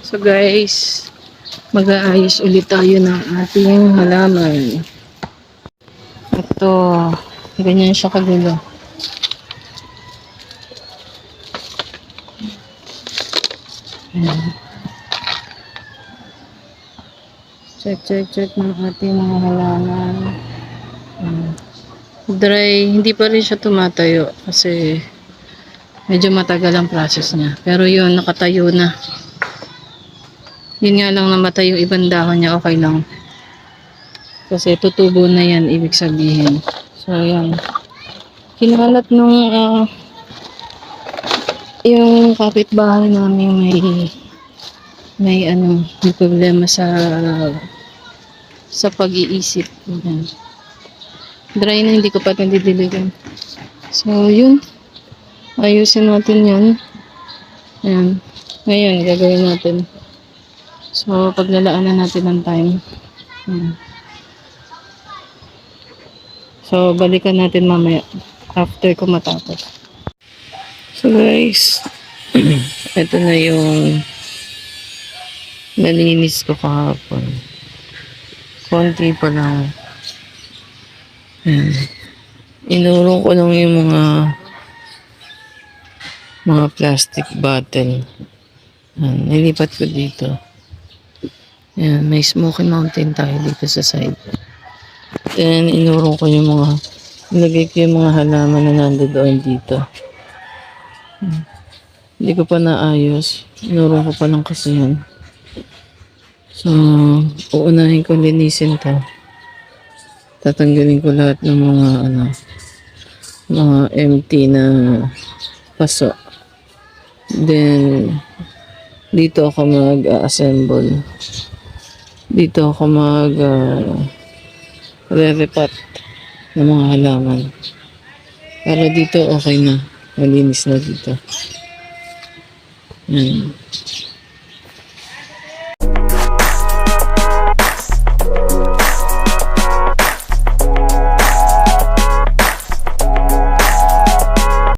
So guys, mag-aayos ulit tayo ng ating halaman. Ito, ganyan siya kagulo. Ayan. Check ng ating mga halaman. Ayan. Dry, hindi pa rin siya tumatayo kasi medyo matagal ang process niya. Pero yun, nakatayo na. Yun nga lang namatay yung ibang dahon niya, okay lang. Kasi tutubo na yan, ibig sabihin. So, yan. Kinalat nung yung kapitbahay namin may problema sa pag-iisip. Yan. Dry na, hindi ko pa nandidiligan. So, yun. Ayusin natin yan. Ayan. Ngayon, gagawin natin. So, paglalaanan natin ng time. Ayan. So, balikan natin mamaya. After ko matapos. So, guys. Ito na yung nalinis ko kahapon. Konti pa lang. Ayan. Inurong ko lang yung mga plastic bottle. Ayan. Nilipat ko dito. Ayan. May Smoky Mountain tayo dito sa side. Then, inurong ko yung nilagay ko yung mga halaman na nandoon dito. Hindi ko pa naayos. Inurong ko pa lang kasi yan. So, uunahin ko linisin to. Tatanggalin ko lahat ng mga empty na paso. Then, dito ako mag-assemble. Dito ako re-repat ng mga halaman. Para dito okay na. Malinis na dito. Yan.